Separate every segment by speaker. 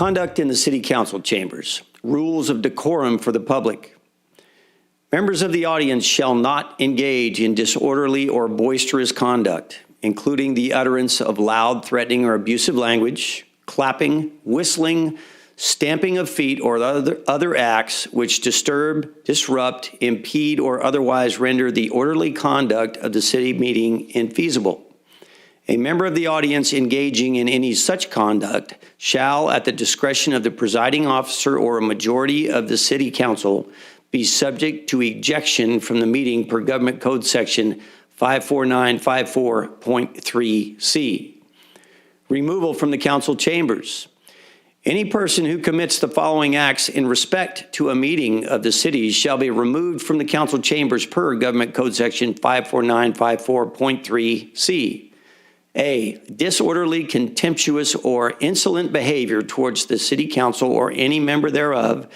Speaker 1: Conduct in the City Council chambers. Rules of decorum for the public. Members of the audience shall not engage in disorderly or boisterous conduct, including the utterance of loud, threatening, or abusive language, clapping, whistling, stamping of feet, or other acts which disturb, disrupt, impede, or otherwise render the orderly conduct of the city meeting infeasible. A member of the audience engaging in any such conduct shall, at the discretion of the presiding officer or a majority of the city council, be subject to ejection from the meeting per Government Code Section 54954.3C. Removal from the council chambers. Any person who commits the following acts in respect to a meeting of the city shall be removed from the council chambers per Government Code Section 54954.3C. A, disorderly, contemptuous, or insolent behavior towards the city council or any member thereof,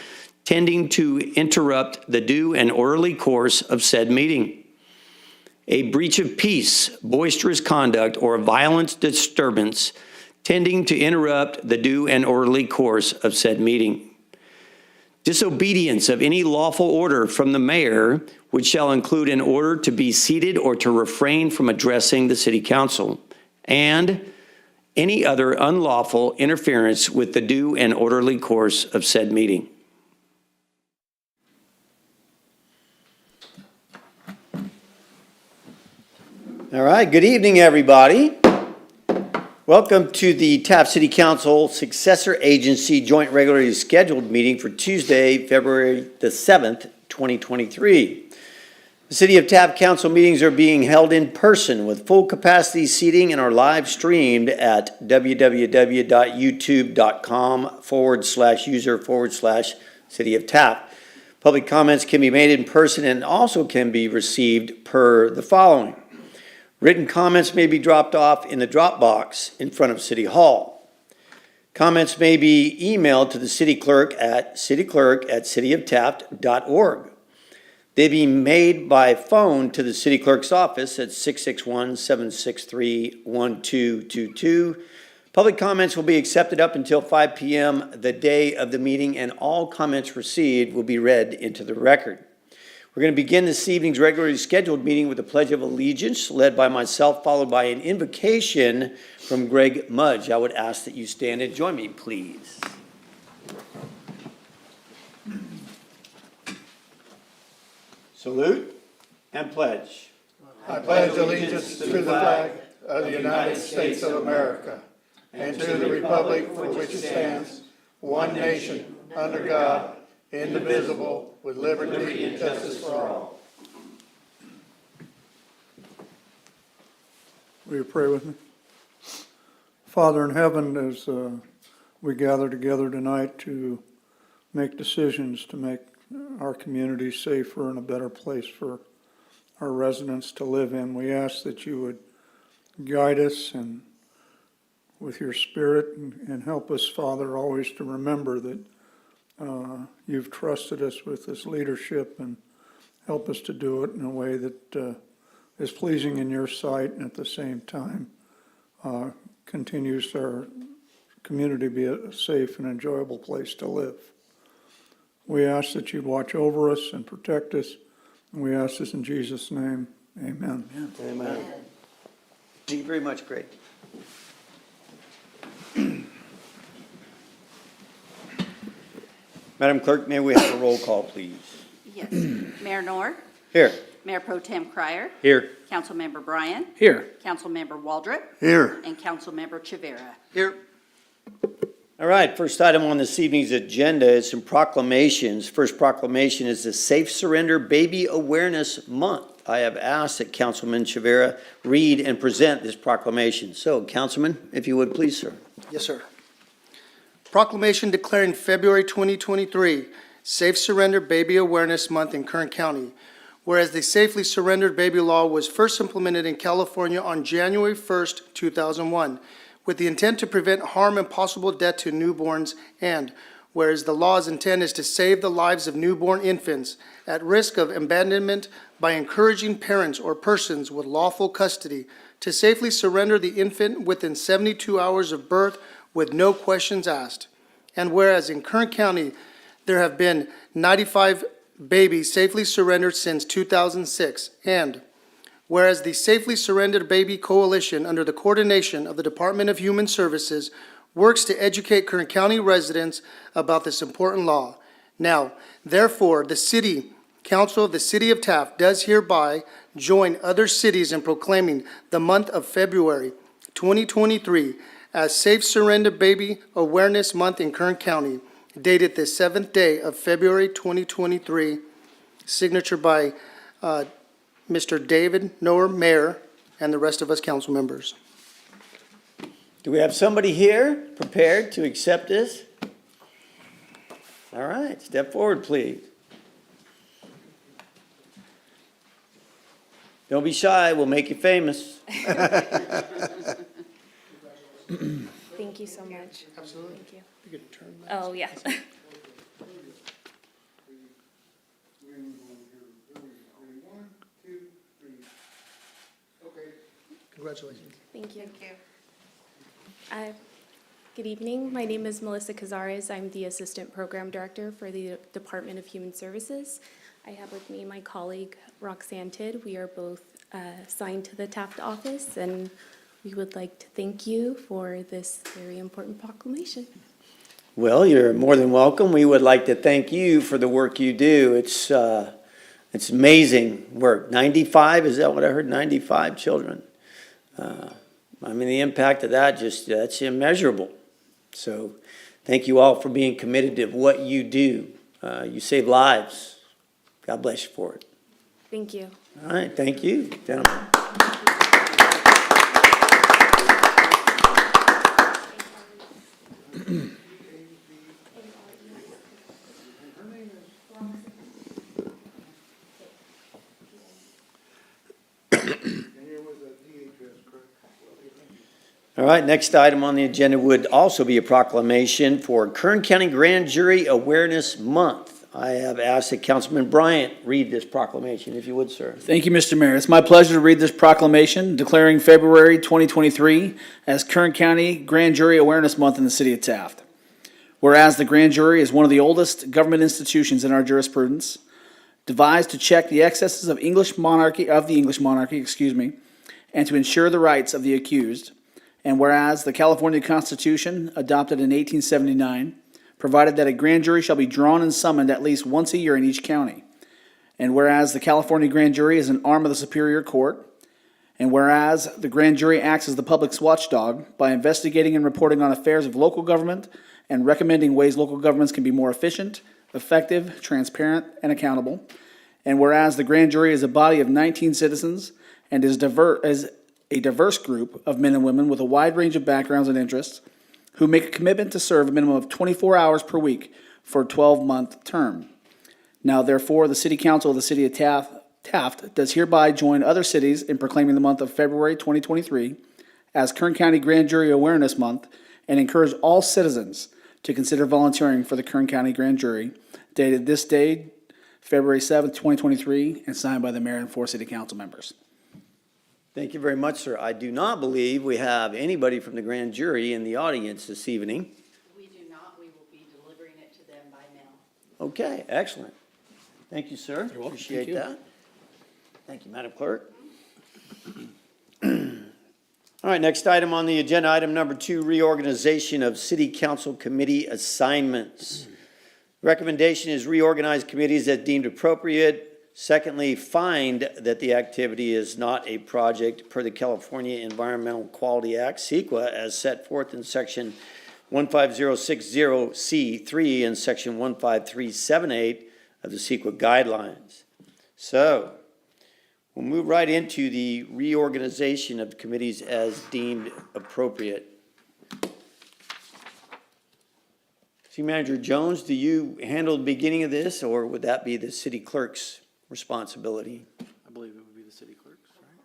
Speaker 1: tending to interrupt the due and orderly course of said meeting. A breach of peace, boisterous conduct, or violent disturbance tending to interrupt the due and orderly course of said meeting. Disobedience of any lawful order from the mayor, which shall include an order to be seated or to refrain from addressing the city council, and any other unlawful interference with the due and orderly course of said meeting. All right, good evening, everybody. Welcome to the Taft City Council Successor Agency Joint Regularly Scheduled Meeting for Tuesday, February the 7th, 2023. The City of Taft Council meetings are being held in person with full capacity seating and are live streamed at www.youtube.com/user/City of Taft. Public comments can be made in person and also can be received per the following. Written comments may be dropped off in the drop box in front of City Hall. Comments may be emailed to the city clerk at cityclerk@cityoftaft.org. They be made by phone to the city clerk's office at 661-763-1222. Public comments will be accepted up until 5 p.m. the day of the meeting, and all comments received will be read into the record. We're going to begin this evening's regularly scheduled meeting with the Pledge of Allegiance, led by myself, followed by an invocation from Greg Mudge. I would ask that you stand and join me, please. Salute and pledge.
Speaker 2: I pledge allegiance to the flag of the United States of America and to the republic for which it stands, one nation, under God, indivisible, with liberty and justice for all. Will you pray with me? Father in heaven, as we gather together tonight to make decisions to make our community safer and a better place for our residents to live in, we ask that you would guide us and with your spirit and help us, Father, always to remember that you've trusted us with this leadership, and help us to do it in a way that is pleasing in your sight, and at the same time continues our community to be a safe and enjoyable place to live. We ask that you'd watch over us and protect us, and we ask this in Jesus' name. Amen.
Speaker 1: Amen. Thank you very much, Greg. Madam Clerk, may we have a roll call, please?
Speaker 3: Yes. Mayor Knorr.
Speaker 1: Here.
Speaker 3: Mayor Pro Tem Cryer.
Speaker 1: Here.
Speaker 3: Councilmember Bryan.
Speaker 1: Here.
Speaker 3: Councilmember Waldrop.
Speaker 2: Here.
Speaker 3: And Councilmember Chavera.
Speaker 2: Here.
Speaker 1: All right, first item on this evening's agenda is some proclamations. First proclamation is the Safe Surrender Baby Awareness Month. I have asked that Councilman Chavera read and present this proclamation. So, Councilman, if you would please, sir.
Speaker 4: Yes, sir. Proclamation declaring February 2023 Safe Surrender Baby Awareness Month in Kern County. Whereas the Safely Surrendered Baby Law was first implemented in California on January 1st, 2001, with the intent to prevent harm and possible death to newborns, and whereas the law's intent is to save the lives of newborn infants at risk of abandonment by encouraging parents or persons with lawful custody to safely surrender the infant within 72 hours of birth with no questions asked. And whereas in Kern County, there have been 95 babies safely surrendered since 2006. And whereas the Safely Surrendered Baby Coalition, under the coordination of the Department of Human Services, works to educate Kern County residents about this important law. Now, therefore, the City Council of the City of Taft does hereby join other cities in proclaiming the month of February 2023 as Safe Surrender Baby Awareness Month in Kern County, dated the 7th day of February 2023, signature by Mr. David Noer, Mayor, and the rest of us council members.
Speaker 1: Do we have somebody here prepared to accept this? All right, step forward, please. Don't be shy, we'll make you famous.
Speaker 5: Thank you so much.
Speaker 4: Absolutely.
Speaker 5: Thank you.
Speaker 4: You get to turn that.
Speaker 5: Oh, yeah.
Speaker 4: Congratulations.
Speaker 5: Thank you. Good evening. My name is Melissa Cazares. I'm the Assistant Program Director for the Department of Human Services. I have with me my colleague Roxanne Tidd. We are both assigned to the Taft office, and we would like to thank you for this very important proclamation.
Speaker 1: Well, you're more than welcome. We would like to thank you for the work you do. It's amazing work. 95, is that what I heard? 95 children. I mean, the impact of that, that's immeasurable. So thank you all for being committed to what you do. You save lives. God bless you for it.
Speaker 5: Thank you.
Speaker 1: All right, thank you, gentlemen. All right, next item on the agenda would also be a proclamation for Kern County Grand Jury Awareness Month. I have asked that Councilman Bryant read this proclamation, if you would, sir.
Speaker 6: Thank you, Mr. Mayor. It's my pleasure to read this proclamation declaring February 2023 as Kern County Grand Jury Awareness Month in the city of Taft. Whereas the grand jury is one of the oldest government institutions in our jurisprudence, devised to check the excesses of the English monarchy, and to ensure the rights of the accused. And whereas the California Constitution, adopted in 1879, provided that a grand jury shall be drawn and summoned at least once a year in each county. And whereas the California grand jury is an arm of the Superior Court. And whereas the grand jury acts as the public's watchdog by investigating and reporting on affairs of local government and recommending ways local governments can be more efficient, effective, transparent, and accountable. And whereas the grand jury is a body of 19 citizens and is a diverse group of men and women with a wide range of backgrounds and interests who make a commitment to serve a minimum of 24 hours per week for a 12-month term. Now, therefore, the City Council of the City of Taft does hereby join other cities in proclaiming the month of February 2023 as Kern County Grand Jury Awareness Month and encourage all citizens to consider volunteering for the Kern County Grand Jury, dated this day, February 7th, 2023, and signed by the mayor and 4 city council members.
Speaker 1: Thank you very much, sir. I do not believe we have anybody from the grand jury in the audience this evening.
Speaker 3: We do not. We will be delivering it to them by mail.
Speaker 1: Okay, excellent. Thank you, sir.
Speaker 6: You're welcome.
Speaker 1: Appreciate
Speaker 6: Thank you.
Speaker 1: that. Thank you, Madam Clerk. All right, next item on the agenda, item number 2, reorganization of city council committee assignments. Recommendation is reorganize committees as deemed appropriate. Secondly, find that the activity is not a project per the California Environmental Quality Act, CEQA, as set forth in section 15060C3 and section 15378 of the CEQA guidelines. So, we'll move right into the reorganization of committees as deemed appropriate. City Manager Jones, do you handle the beginning of this, or would that be the city clerk's responsibility?
Speaker 7: I believe it would be the city clerk's, right?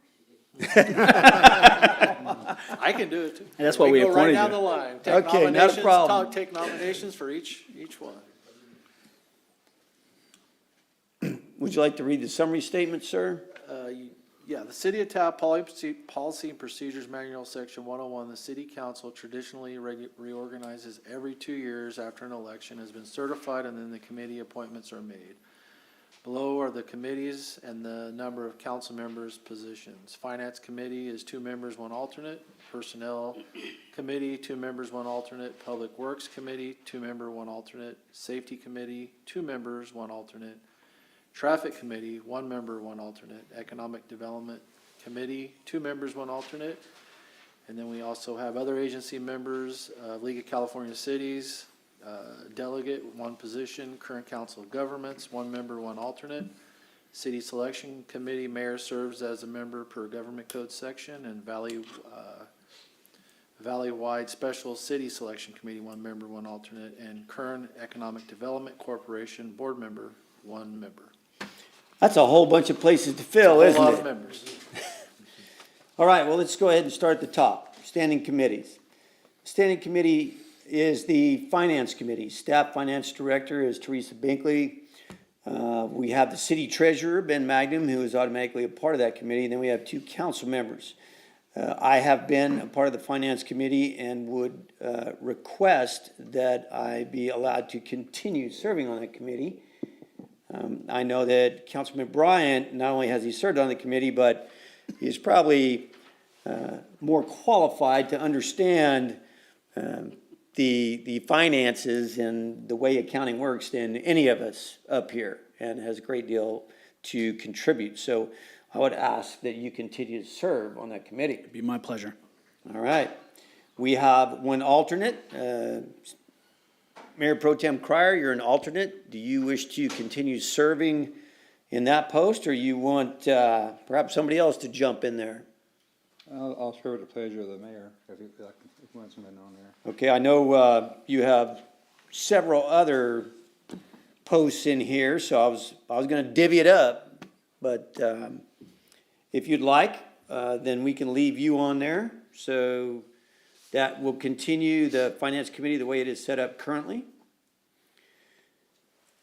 Speaker 7: I can do it too.
Speaker 6: And that's why we
Speaker 7: can go right
Speaker 6: appointed
Speaker 7: down
Speaker 6: you.
Speaker 7: the line. Take
Speaker 1: Okay, not a
Speaker 7: nominations,
Speaker 1: problem.
Speaker 7: Take nominations for each one.
Speaker 1: Would you like to read the summary statement, sir?
Speaker 7: Yeah, the City of Taft Policy and Procedures Manual, Section 101, the city council traditionally reorganizes every 2 years after an election has been certified, and then the committee appointments are made. Below are the committees and the number of council members' positions. Finance Committee is 2 members, 1 alternate. Personnel Committee, 2 members, 1 alternate. Public Works Committee, 2 member, 1 alternate. Safety Committee, 2 members, 1 alternate. Traffic Committee, 1 member, 1 alternate. Economic Development Committee, 2 members, 1 alternate. And then we also have other agency members, League of California Cities, delegate, 1 position. Current Council of Governments, 1 member, 1 alternate. City Selection Committee, mayor serves as a member per Government Code section, and Valley-wide Special City Selection Committee, 1 member, 1 alternate, and Kern Economic Development Corporation, board member, 1 member.
Speaker 1: That's a whole bunch of places to fill,
Speaker 7: A
Speaker 1: isn't
Speaker 7: lot of
Speaker 1: it?
Speaker 7: members.
Speaker 1: All right, well, let's go ahead and start at the top. Standing committees. Standing committee is the Finance Committee. Staff Finance Director is Teresa Binkley. We have the City Treasurer, Ben Magnum, who is automatically a part of that committee. And then we have 2 council members. I have been a part of the Finance Committee and would request that I be allowed to continue serving on that committee. I know that Councilman Bryant, not only has he served on the committee, but he's probably more qualified to understand the finances and the way accounting works than any of us up here, and has a great deal to contribute. So I would ask that you continue to serve on that committee.
Speaker 6: It'd be my pleasure.
Speaker 1: All right. We have 1 alternate. Mayor Pro Tem Cryer, you're an alternate. Do you wish to continue serving in that post, or you want perhaps somebody else to jump in there?
Speaker 8: I'll serve at the pleasure of the mayor, if he wants someone on there.
Speaker 1: Okay, I know you have several other posts in here, so I was going to divvy it up, but if you'd like, then we can leave you on there. So that will continue the Finance Committee the way it is set up currently.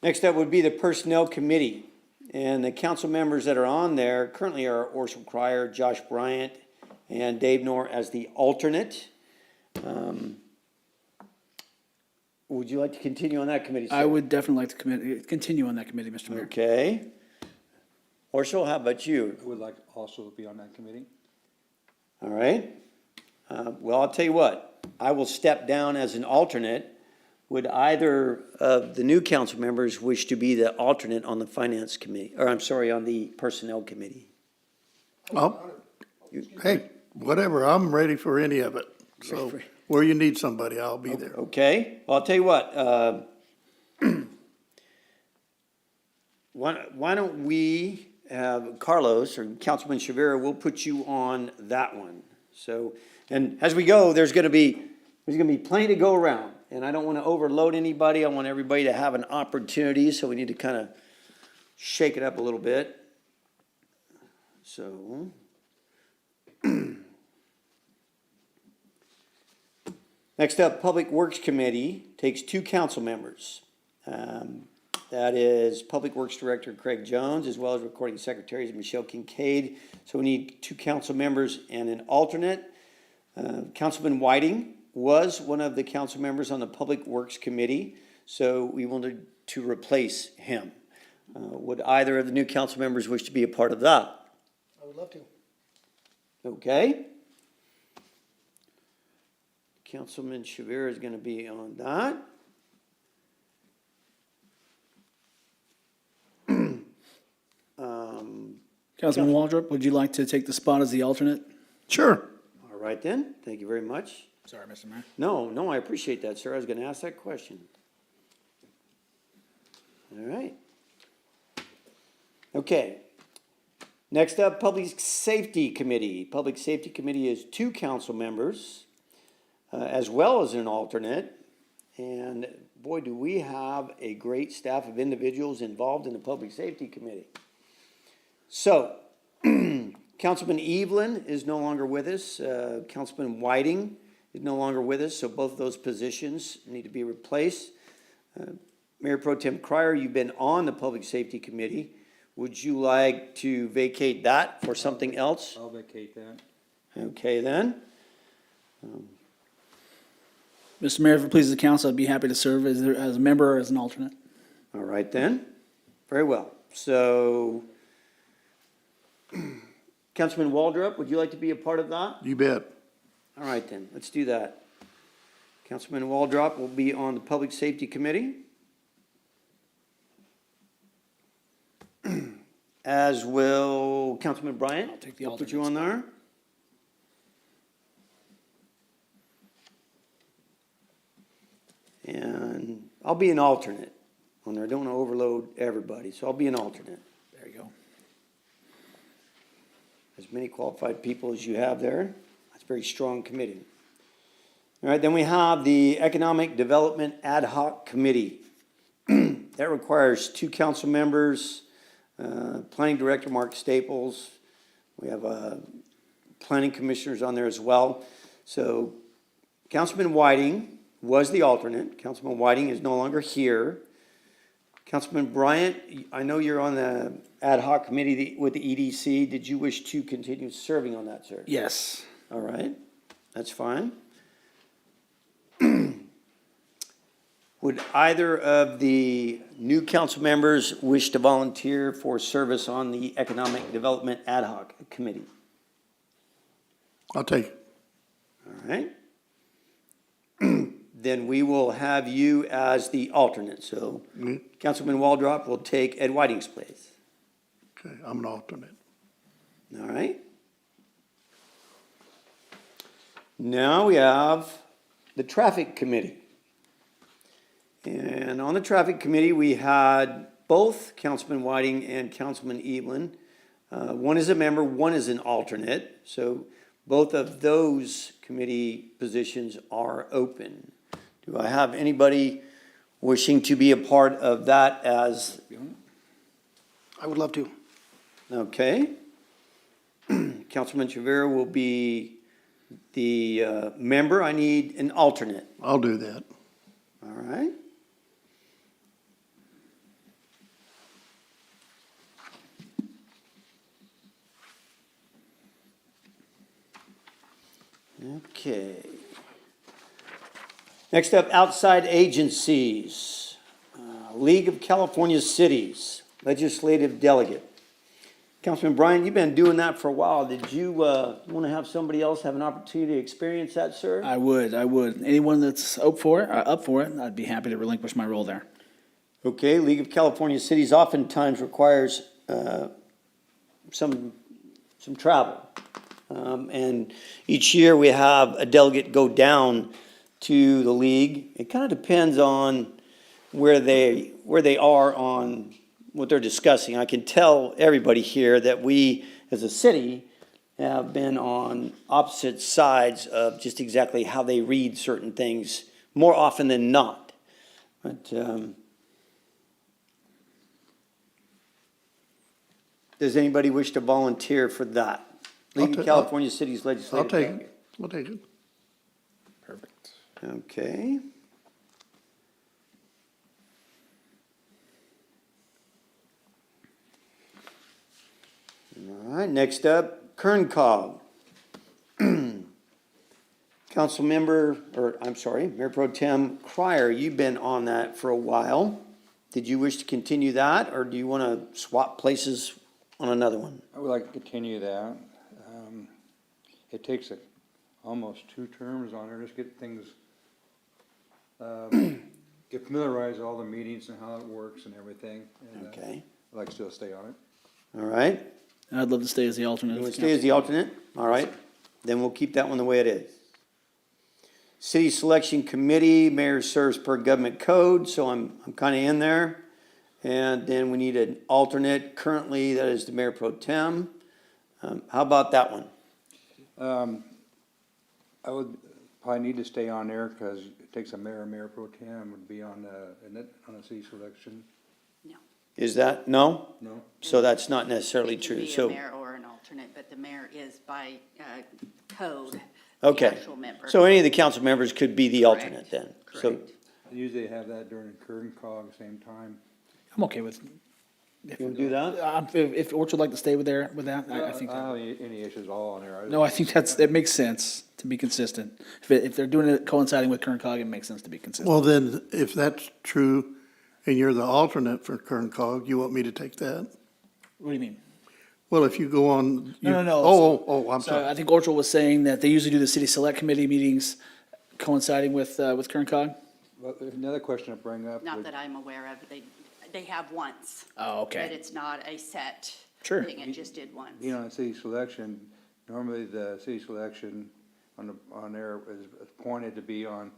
Speaker 1: Next up would be the Personnel Committee. And the council members that are on there currently are Orson Cryer, Josh Bryant, and Dave Knorr as the alternate. Would you like to continue on that committee, sir?
Speaker 6: I would definitely like to continue on that committee, Mr. Mayor.
Speaker 1: Okay. Orson, how about you?
Speaker 8: I would like to also be on that committee.
Speaker 1: All right. Well, I'll tell you what, I will step down as an alternate. Would either of the new council members wish to be the alternate on the Finance Committee, or I'm sorry, on the Personnel Committee?
Speaker 9: Hey, whatever, I'm ready for any of it. So where you need somebody, I'll be there.
Speaker 1: Okay, well, I'll tell you what, why don't we have Carlos or Councilman Shavira, we'll put you on that one. So, and as we go, there's gonna be plenty to go around, and I don't wanna overload anybody. I want everybody to have an opportunity, so we need to kind of shake it up a little bit. So. Next up, Public Works Committee takes 2 council members. That is Public Works Director Craig Jones, as well as Recording Secretaries Michelle Kincaid. So we need 2 council members and an alternate. Councilman Whiting was one of the council members on the Public Works Committee, so we wanted to replace him. Would either of the new council members wish to be a part of that?
Speaker 4: I would love to.
Speaker 1: Okay. Councilman Shavira is going to be on that.
Speaker 6: Councilman Waldrop, would you like to take the spot as the alternate?
Speaker 9: Sure.
Speaker 1: All right then, thank you very much.
Speaker 6: Sorry, Mr. Mayor.
Speaker 1: No, I appreciate that, sir. I was going to ask that question. All right. Okay. Next up, Public Safety Committee. Public Safety Committee is 2 council members, as well as an alternate. And boy, do we have a great staff of individuals involved in the Public Safety Committee. So, Councilman Evelyn is no longer with us. Councilman Whiting is no longer with us, so both of those positions need to be replaced. Mayor Pro Tem Cryer, you've been on the Public Safety Committee. Would you like to vacate that for something else?
Speaker 8: I'll vacate that.
Speaker 1: Okay, then.
Speaker 6: Mr. Mayor, if it pleases the council, I'd be happy to serve as a member or as an alternate.
Speaker 1: All right, then. Very well. So, Councilman Waldrop, would you like to be a part of that?
Speaker 9: You bet.
Speaker 1: All right, then. Let's do that. Councilman Waldrop will be on the Public Safety Committee. As will Councilman Bryant.
Speaker 6: I'll take the
Speaker 1: I'll put you on there. And I'll be an alternate on there. I don't want to overload everybody, so I'll be an alternate.
Speaker 6: There you go.
Speaker 1: As many qualified people as you have there. That's a very strong committee. All right, then we have the Economic Development Ad Hoc Committee. That requires 2 council members, Planning Director Mark Staples. We have planning commissioners on there as well. So Councilman Whiting was the alternate. Councilman Whiting is no longer here. Councilman Bryant, I know you're on the ad hoc committee with the EDC. Did you wish to continue serving on that, sir?
Speaker 6: Yes.
Speaker 1: All right, that's fine. Would either of the new council members wish to volunteer for service on the Economic Development Ad Hoc Committee?
Speaker 9: I'll take it.
Speaker 1: All right. Then we will have you as the alternate. So Councilman Waldrop will take Ed Whiting's place.
Speaker 9: Okay, I'm an alternate.
Speaker 1: All right. Now we have the Traffic Committee. And on the Traffic Committee, we had both Councilman Whiting and Councilman Evelyn. One is a member, one is an alternate. So both of those committee positions are open. Do I have anybody wishing to be a part of that as,
Speaker 4: I would love to.
Speaker 1: okay? Councilman Chavera will be the member. I need an alternate.
Speaker 9: I'll do that.
Speaker 1: All right. Okay. Next up, outside agencies. League of California Cities, legislative delegate. Councilman Bryan, you've been doing that for a while. Did you want to have somebody else have an opportunity to experience that, sir?
Speaker 6: I would. Anyone that's up for it, I'd be happy to relinquish my role there.
Speaker 1: Okay, League of California Cities oftentimes requires some travel. And each year we have a delegate go down to the league. It kind of depends on where they are on what they're discussing. I can tell everybody here that we, as a city, have been on opposite sides of just exactly how they read certain things more often than not. But does anybody wish to volunteer for that? League of California Cities Legislative.
Speaker 9: I'll take it. I'll take it.
Speaker 6: Perfect.
Speaker 1: Okay. All right, next up, Kern Cog. Council member, Mayor Pro Tem Cryer, you've been on that for a while. Did you wish to continue that, or do you want to swap places on another one?
Speaker 8: I would like to continue that. It takes almost 2 terms on there, just get things, get familiarized with all the meetings and how it works and everything. And,
Speaker 1: Okay,
Speaker 8: I'd like to still stay on it.
Speaker 1: all right.
Speaker 6: I'd love to stay as the alternate.
Speaker 1: You
Speaker 6: if
Speaker 1: want to
Speaker 6: the
Speaker 1: stay as the alternate? All right, then we'll keep that one the way it is. City Selection Committee, mayor serves per government code, so I'm kind of in there. And then we need an alternate. Currently, that is the Mayor Pro Tem. How about that one?
Speaker 8: I would probably need to stay on there because it takes a mayor pro tem would be on a city selection.
Speaker 1: Is that, no?
Speaker 8: No?
Speaker 1: So that's not necessarily
Speaker 3: It can
Speaker 1: true.
Speaker 3: be a
Speaker 1: So,
Speaker 3: mayor or an alternate, but the mayor is by code the
Speaker 1: okay.
Speaker 3: actual member.
Speaker 1: So any of the council members could be the
Speaker 3: Correct.
Speaker 1: alternate then? So,
Speaker 3: Correct.
Speaker 8: Usually they have that during Kern Cog, same time.
Speaker 6: I'm okay with
Speaker 1: You want to do that?
Speaker 6: If Orchard would like to stay with that, I think.
Speaker 8: I don't have any issues at all on there.
Speaker 6: No, I think it makes sense to be consistent. If they're doing it coinciding with Kern Cog, it makes sense to be consistent.
Speaker 9: Well, then, if that's true, and you're the alternate for Kern Cog, you want me to take that?
Speaker 6: What do you mean?
Speaker 9: Well, if you go on.
Speaker 6: No.
Speaker 9: I'm
Speaker 6: So
Speaker 9: sorry.
Speaker 6: I think Orchard was saying that they usually do the city select committee meetings coinciding with Kern Cog.
Speaker 8: Well, another question to bring up.
Speaker 3: Not
Speaker 8: would-
Speaker 3: that I'm aware of, they have once.
Speaker 6: Oh,
Speaker 3: But
Speaker 6: okay.
Speaker 3: it's not a set
Speaker 6: Sure.
Speaker 3: thing, it just did once.
Speaker 8: You know, in city selection, normally the city selection on there is appointed to be on,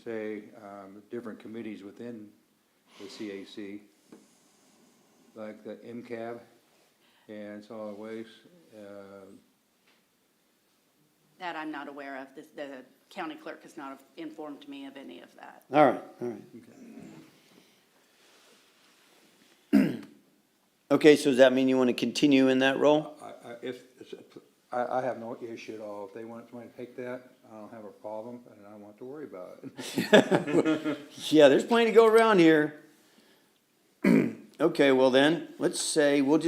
Speaker 8: say, different committees within the CAC, like the MCAB and solid waste.
Speaker 3: That I'm not aware of, the county clerk has not informed me of any of that.
Speaker 1: All right. Okay, so does that mean you want to continue in that role?
Speaker 8: I have no issue at all. If they want somebody to take that, I don't have a problem, and I don't want to worry about it.
Speaker 1: Yeah, there's plenty to go around here. Okay, well then, let's say, we'll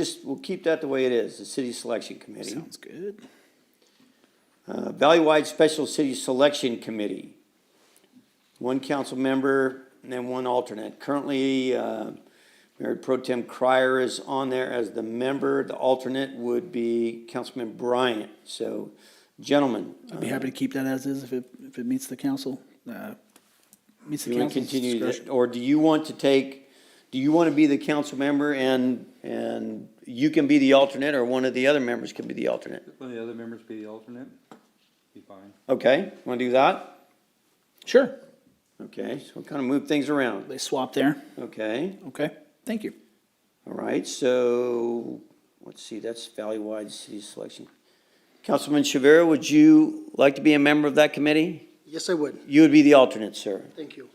Speaker 1: keep that the way it is, the city selection committee.
Speaker 6: Sounds good.
Speaker 1: Valley-wide Special City Selection Committee. One council member and then one alternate. Currently, Mayor Pro Tem Cryer is on there as the member. The alternate would be Councilman Bryant. So, gentlemen.
Speaker 6: I'd be happy to keep that as is if it meets the council, meets the
Speaker 1: You want to
Speaker 6: council's
Speaker 1: continue
Speaker 6: discretion.
Speaker 1: that, or do you want to be the council member and you can be the alternate, or one of the other members can be the alternate?
Speaker 8: One of the other members be the alternate, be fine.
Speaker 1: Okay, want to do that?
Speaker 6: Sure.
Speaker 1: Okay, so we'll kind of move things around.
Speaker 6: They swap there.
Speaker 1: Okay.
Speaker 6: Okay, thank you.
Speaker 1: All right, so, let's see, that's Valley-wide City Selection. Councilman Chavera, would you like to be a member of that committee?
Speaker 4: Yes, I would.
Speaker 1: You would be the alternate, sir.
Speaker 4: Thank you.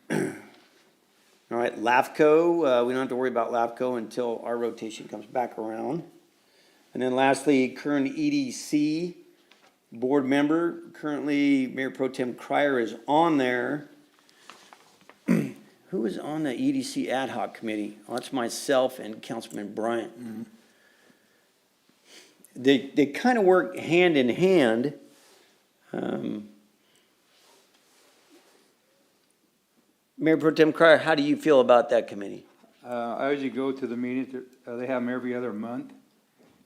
Speaker 1: All right, LAFCO, we don't have to worry about LAFCO until our rotation comes back around. And then lastly, current EDC board member, currently Mayor Pro Tem Cryer is on there. Who is on the EDC ad hoc committee? Oh, that's myself and Councilman Bryant. They kind of work hand in hand. Mayor Pro Tem Cryer, how do you feel about that committee?
Speaker 8: I usually go to the meetings, they have them every other month,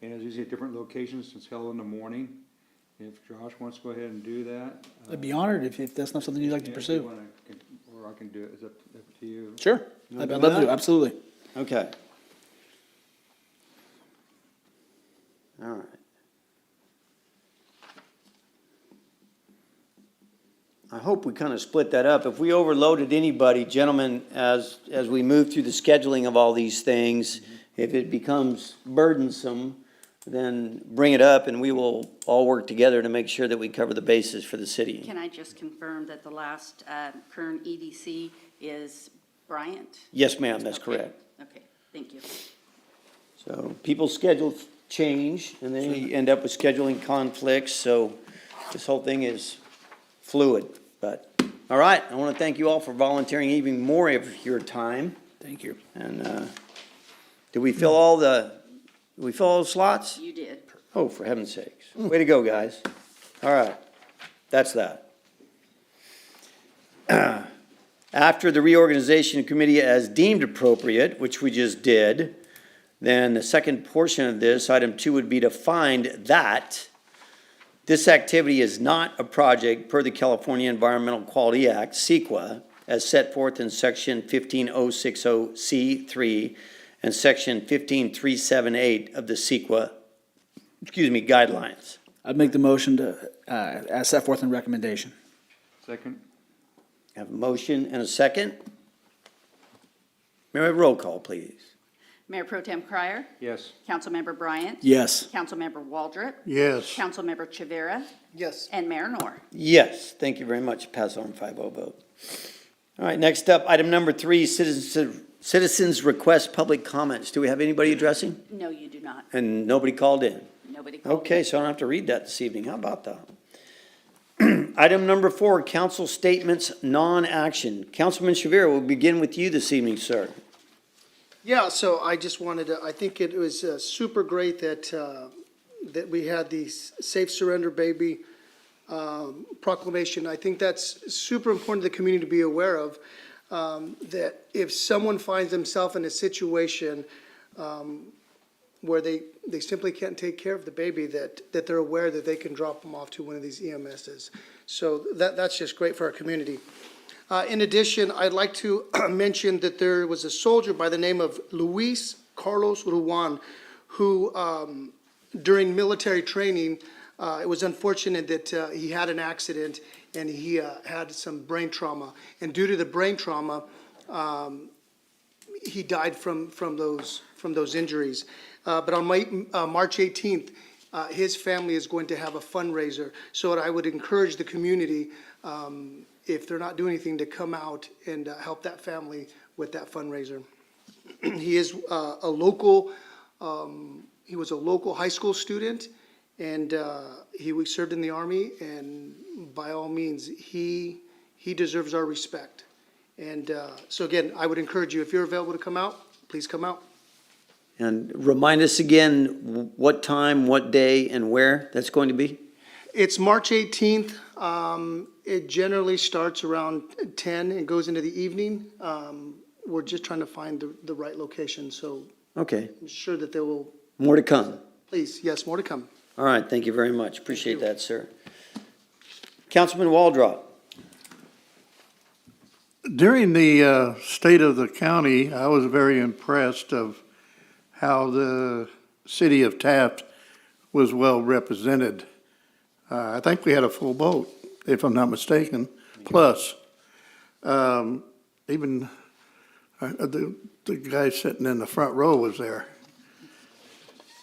Speaker 8: and it's usually at different locations, it's held in the morning. If Josh wants to go ahead and do that.
Speaker 6: I'd be honored if that's not something you'd like to
Speaker 8: if you
Speaker 6: pursue.
Speaker 8: wanna or I can do it, it's up to you.
Speaker 6: Sure.
Speaker 1: You
Speaker 6: I'd
Speaker 1: wanna
Speaker 6: love
Speaker 1: do
Speaker 6: to do,
Speaker 1: that?
Speaker 6: absolutely.
Speaker 1: Okay. All right. I hope we kind of split that up. If we overloaded anybody, gentlemen, as we move through the scheduling of all these things, if it becomes burdensome, then bring it up and we will all work together to make sure that we cover the bases for the city.
Speaker 3: Can I just confirm that the last current EDC is Bryant?
Speaker 1: Yes, ma'am, that's
Speaker 3: Okay.
Speaker 1: correct.
Speaker 3: Okay, thank you.
Speaker 1: So people's schedules change and then you end up with scheduling conflicts, so this whole thing is fluid. But, all right, I want to thank you all for volunteering even more of your time.
Speaker 6: Thank you.
Speaker 1: And did we fill all the slots?
Speaker 3: You did.
Speaker 1: Oh, for heaven's sakes. Way to go, guys. All right, that's that. After the reorganization committee as deemed appropriate, which we just did, then the second portion of this, item 2, would be to find that this activity is not a project per the California Environmental Quality Act, CEQA, as set forth in section 15060C3 and section 15378 of the CEQA, guidelines.
Speaker 6: I'd make the motion to, as set forth in recommendation.
Speaker 8: Second?
Speaker 1: Have a motion and a second. May I have a roll call, please?
Speaker 3: Mayor Pro Tem Cryer?
Speaker 8: Yes.
Speaker 3: Councilmember Bryant?
Speaker 6: Yes.
Speaker 3: Councilmember Waldrop?
Speaker 9: Yes.
Speaker 3: Councilmember Chavera?
Speaker 4: Yes.
Speaker 3: And Mayor Noor.
Speaker 1: Yes, thank you very much. Pass on 5-0 vote. All right, next up, item number 3, citizens request public comments. Do we have anybody addressing?
Speaker 3: No, you do not.
Speaker 1: And nobody called in?
Speaker 3: Nobody called.
Speaker 1: Okay, so I don't have to read that this evening. How about that? Item number 4, council statements, non-action. Councilman Shavir, we'll begin with you this evening, sir.
Speaker 4: Yeah, so I just wanted to, I think it was super great that, that we had the Safe Surrender Baby proclamation. I think that's super important to the community to be aware of, that if someone finds themselves in a situation where they simply can't take care of the baby, that they're aware that they can drop them off to one of these EMSs. So that's just great for our community. In addition, I'd like to mention that there was a soldier by the name of Luis Carlos Ruan, who, during military training, it was unfortunate that he had an accident and he had some brain trauma. And due to the brain trauma, he died from those injuries. But on March 18th, his family is going to have a fundraiser. So I would encourage the community, if they're not doing anything, to come out and help that family with that fundraiser. He is a local, he was a local high school student, and he served in the Army, and by all means, he deserves our respect. And so again, I would encourage you, if you're available to come out, please come out.
Speaker 1: And remind us again what time, what day, and where that's going to be?
Speaker 4: It's March 18th. It generally starts around 10 and goes into the evening. We're just trying to find the right location, so
Speaker 1: Okay,
Speaker 4: I'm sure that they will,
Speaker 1: more to come.
Speaker 4: please, yes, more to come.
Speaker 1: All right, thank you very much. Appreciate that, sir. Councilman Waldrop.
Speaker 9: During the state of the county, I was very impressed of how the city of Taft was well represented. I think we had a full boat, if I'm not mistaken, plus. Even the guy sitting in the front row was there.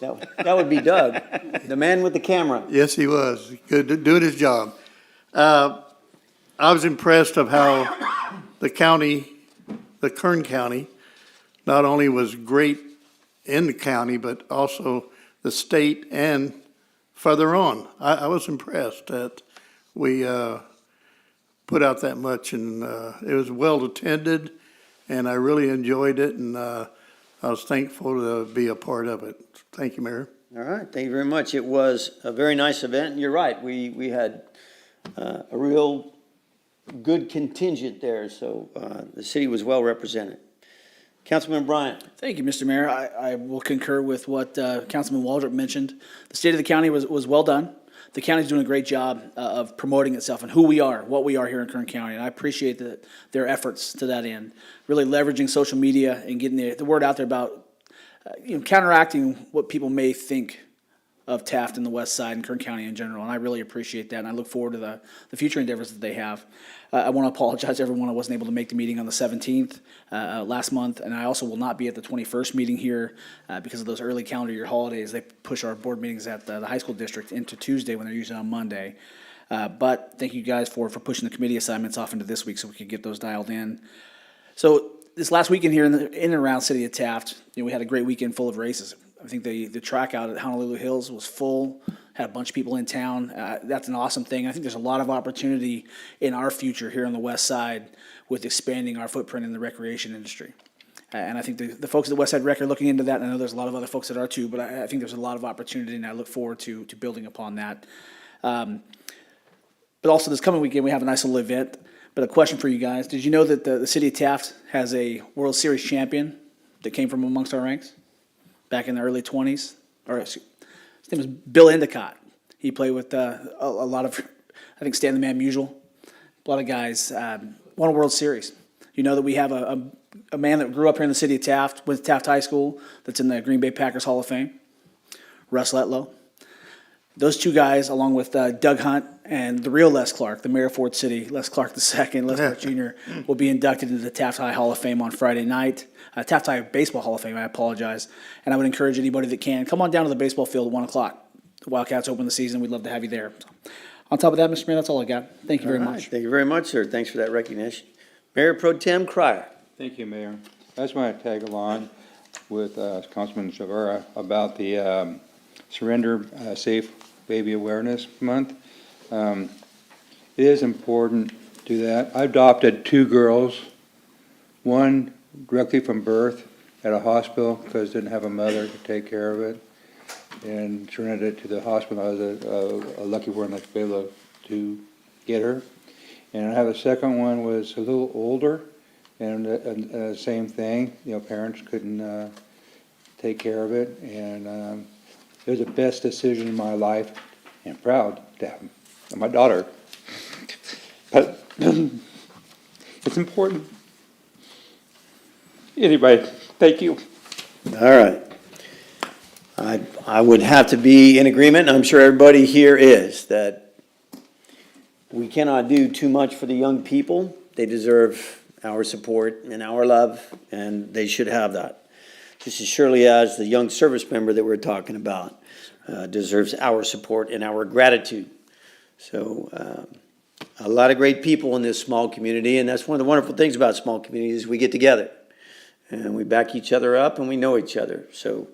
Speaker 1: That would be Doug, the man with the camera.
Speaker 9: Yes, he was. Good, doing his job. I was impressed of how the county, the Kern County, not only was great in the county, but also the state and further on. I was impressed that we put out that much, and it was well attended, and I really enjoyed it, and I was thankful to be a part of it. Thank you, Mayor.
Speaker 1: All right, thank you very much. It was a very nice event, and you're right, we had a real good contingent there, so the city was well represented. Councilman Bryant.
Speaker 6: Thank you, Mr. Mayor. I will concur with what Councilman Waldrop mentioned. The state of the county was well done. The county's doing a great job of promoting itself and who we are, what we are here in Kern County, and I appreciate their efforts to that end. Really leveraging social media and getting the word out there about counteracting what people may think of Taft and the West Side and Kern County in general, and I really appreciate that, and I look forward to the future endeavors that they have. I want to apologize to everyone I wasn't able to make the meeting on the 17th last month, and I also will not be at the 21st meeting here because of those early calendar year holidays. They push our board meetings at the high school district into Tuesday when they're usually on Monday. But thank you guys for pushing the committee assignments off into this week so we could get those dialed in. So this last weekend here in and around City of Taft, we had a great weekend full of races. I think the track out at Honolulu Hills was full, had a bunch of people in town. That's an awesome thing. I think there's a lot of opportunity in our future here on the West Side with expanding our footprint in the recreation industry. And I think the folks at the West Side Rec are looking into that. And I know there's a lot of other folks that are too, but I think there's a lot of opportunity, and I look forward to building upon that. But also this coming weekend, we have a nice little event. But a question for you guys. Did you know that the city of Taft has a World Series champion that came from amongst our ranks back in the early 20s? His name was Bill Endicott. He played with a lot of, I think, Stan the Man Musial. A lot of guys won a World Series. You know that we have a man that grew up here in the city of Taft, went to Taft High School, that's in the Green Bay Packers Hall of Fame, Russ Letlow. Those two guys, along with Doug Hunt and the real Les Clark, the mayor of Ford City, Les Clark II, Les Clark Jr., will be inducted into the Taft High Hall of Fame on Friday night. Taft High Baseball Hall of Fame, I apologize. And I would encourage anybody that can, come on down to the baseball field at 1 o'clock. The Wildcats open the season. We'd love to have you there. So, on top of that, Mr. Mayor, that's all I got. Thank you very much.
Speaker 1: Thank you very much, sir. Thanks for that recognition. Mayor Pro Tem Cryer.
Speaker 8: Thank you, Mayor. I just want to tag along with Councilman Shavara about the Surrender Safe Baby Awareness Month. It is important to do that. I adopted 2 girls, one directly from birth at a hospital because didn't have a mother to take care of it, and surrendered it to the hospital. I was a lucky one to be able to get her. And I have a second one was a little older, and same thing. Parents couldn't take care of it, and it was the best decision in my life, and proud to have my daughter. But it's important. Anyway, thank you.
Speaker 1: All right. I would have to be in agreement, and I'm sure everybody here is, that we cannot do too much for the young people. They deserve our support and our love, and they should have that. Just as surely as the young service member that we're talking about deserves our support and our gratitude. So a lot of great people in this small community, and that's one of the wonderful things about small communities. We get together, and we back each other up, and we know each other. So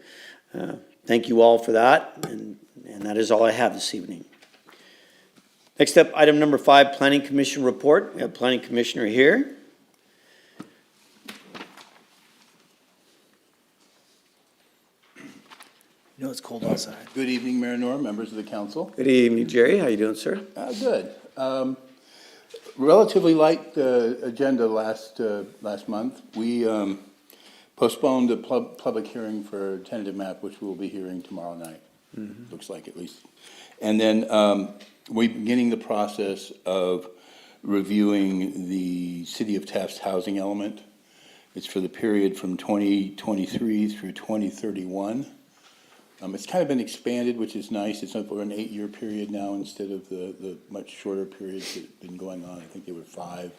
Speaker 1: thank you all for that, and that is all I have this evening. Next up, item number 5, Planning Commission report. We have Planning Commissioner here.
Speaker 6: You know it's cold outside.
Speaker 10: Good evening, Mayor Nora, members of the council.
Speaker 1: Good evening, Jerry. How you doing, sir?
Speaker 10: Good. Relatively light agenda last month. We postponed the public hearing for a tentative map, which we'll be hearing tomorrow night, looks like at least. And then we're beginning the process of reviewing the City of Taft's housing element. It's for the period from 2023 through 2031. It's kind of been expanded, which is nice. It's over an 8-year period now instead of the much shorter periods that have been going on. I think they were 5.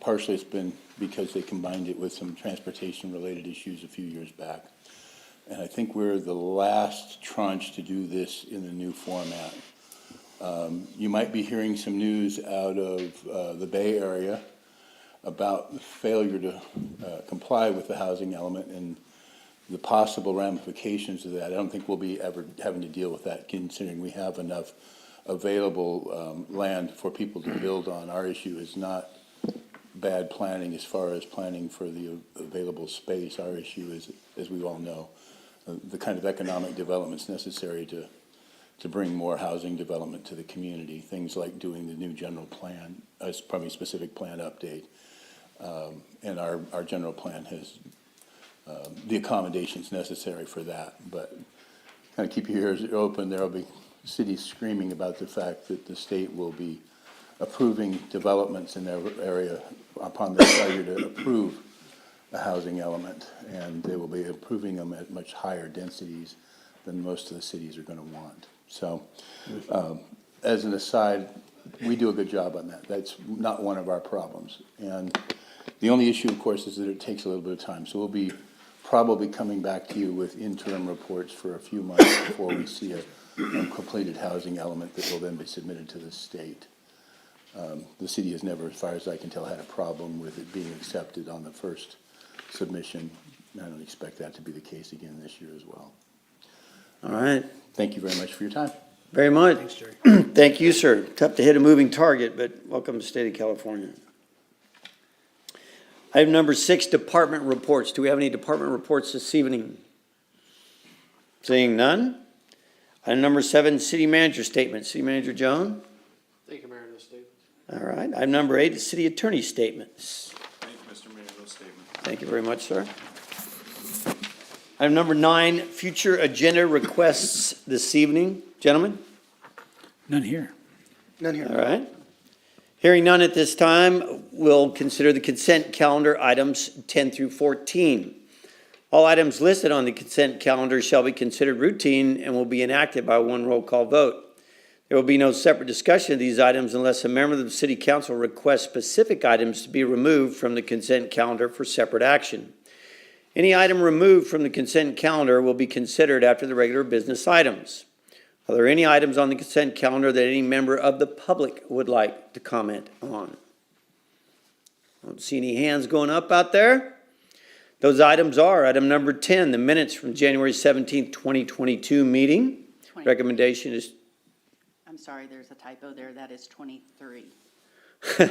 Speaker 10: Partially it's been because they combined it with some transportation-related issues a few years back. And I think we're the last tranche to do this in the new format. You might be hearing some news out of the Bay Area about the failure to comply with the housing element and the possible ramifications of that. I don't think we'll be ever having to deal with that, considering we have enough available land for people to build on. Our issue is not bad planning as far as planning for the available space. Our issue is, as we all know, the kind of economic developments necessary to bring more housing development to the community. Things like doing the new general plan, probably specific plan update. And our general plan has the accommodations necessary for that. But kind of keep your ears open. There will be cities screaming about the fact that the state will be approving developments in their area upon their failure to approve a housing element. And they will be approving them at much higher densities than most of the cities are going to want. So as an aside, we do a good job on that. That's not one of our problems. And the only issue, of course, is that it takes a little bit of time. So we'll be probably coming back to you with interim reports for a few months before we see a completed housing element that will then be submitted to the state. The city has never, as far as I can tell, had a problem with it being accepted on the first submission. I don't expect that to be the case again this year as well.
Speaker 1: All right.
Speaker 10: Thank you very much for your time.
Speaker 1: Very much.
Speaker 6: Thanks, Jerry.
Speaker 1: Thank you, sir. Tough to hit a moving target, but welcome to the state of California. Item number 6, department reports. Do we have any department reports this evening? Seeing none. Item number 7, city manager statement. City Manager Joan.
Speaker 7: Thank you, Mayor, no statements.
Speaker 1: All right. Item number 8 is city attorney statements.
Speaker 11: Thank you, Mr. Mayor, no statement.
Speaker 1: Thank you very much, sir. Item number 9, future agenda requests this evening. Gentlemen?
Speaker 6: None here.
Speaker 4: None here.
Speaker 1: All right. Hearing none at this time, we'll consider the consent calendar items 10 through 14. All items listed on the consent calendar shall be considered routine and will be enacted by one roll call vote. There will be no separate discussion of these items unless a member of the city council requests specific items to be removed from the consent calendar for separate action. Any item removed from the consent calendar will be considered after the regular business items. Are there any items on the consent calendar that any member of the public would like to comment on? I don't see any hands going up out there. Those items are item number 10, the minutes from January 17th, 2022 meeting. Recommendation is,
Speaker 3: I'm sorry, there's a typo there. That is 23.
Speaker 1: But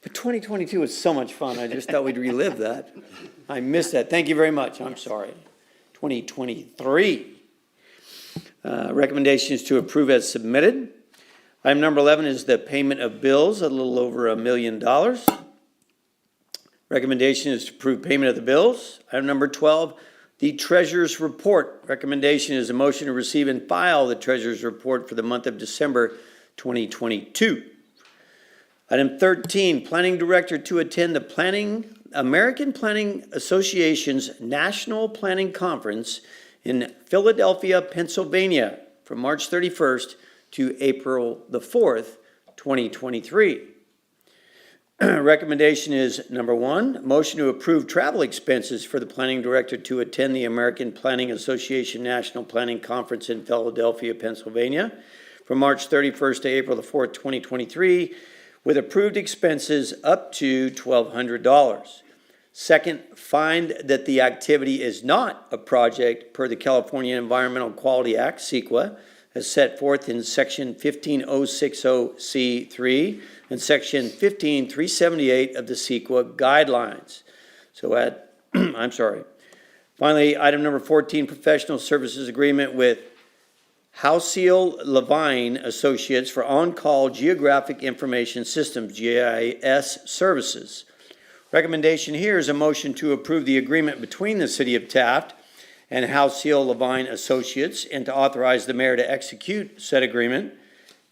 Speaker 1: 2022 was so much fun. I just thought we'd relive that. I missed that. Thank you very much. I'm sorry. 2023. Recommendation is to approve as submitted. Item number 11 is the payment of bills, a little over $1 million. Recommendation is to approve payment of the bills. Item number 12, the treasurer's report. Recommendation is a motion to receive and file the treasurer's report for the month of December 2022. Item 13, planning director to attend the American Planning Association's National Planning Conference in Philadelphia, Pennsylvania, from March 31st to April the 4th, 2023. Recommendation is number 1, motion to approve travel expenses for the planning director to attend the American Planning Association National Planning Conference in Philadelphia, Pennsylvania, from March 31st to April the 4th, 2023, with approved expenses up to $1,200. Second, find that the activity is not a project per the California Environmental Quality Act, CEQA, as set forth in Section 15060C3 and Section 15378 of the CEQA guidelines. So Finally, item number 14, professional services agreement with Halcyon Levine Associates for on-call geographic information systems, GIS services. Recommendation here is a motion to approve the agreement between the City of Taft and Halcyon Levine Associates and to authorize the mayor to execute said agreement.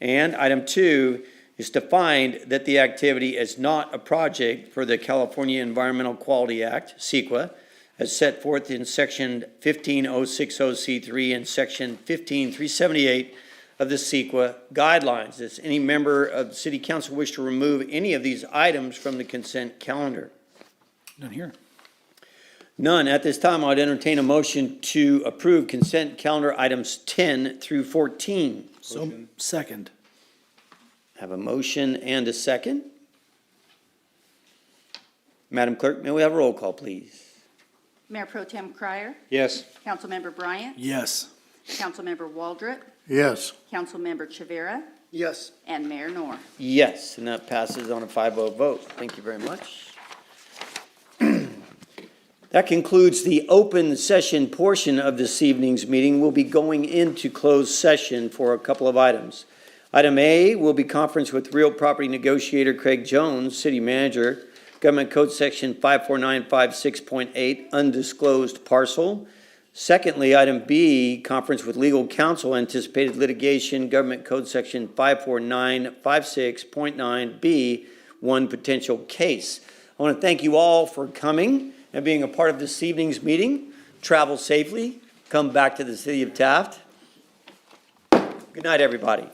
Speaker 1: And item 2 is to find that the activity is not a project for the California Environmental Quality Act, CEQA, as set forth in Section 15060C3 and Section 15378 of the CEQA guidelines. Does any member of the City Council wish to remove any of these items from the consent calendar?
Speaker 6: None here.
Speaker 1: None. At this time, I'd entertain a motion to approve consent calendar items 10 through 14.
Speaker 6: So, second.
Speaker 1: Have a motion and a second. Madam Clerk, may we have a roll call, please?
Speaker 3: Mayor Pro Tem Cryer,
Speaker 8: Yes.
Speaker 3: Councilmember Bryant,
Speaker 6: Yes.
Speaker 3: Councilmember Waldrop,
Speaker 9: Yes.
Speaker 3: Councilmember Chavera,
Speaker 4: Yes.
Speaker 3: and Mayor Moore.
Speaker 1: Yes, and that passes on a 5-0 vote. Thank you very much. That concludes the open session portion of this evening's meeting. We'll be going into closed session for a couple of items. Item A will be conference with real property negotiator Craig Jones, city manager, Government Code Section 54956.8, undisclosed parcel. Secondly, item B, conference with legal counsel, anticipated litigation, Government Code Section 54956.9B, one potential case. I want to thank you all for coming and being a part of this evening's meeting. Travel safely. Come back to the City of Taft. Good night, everybody.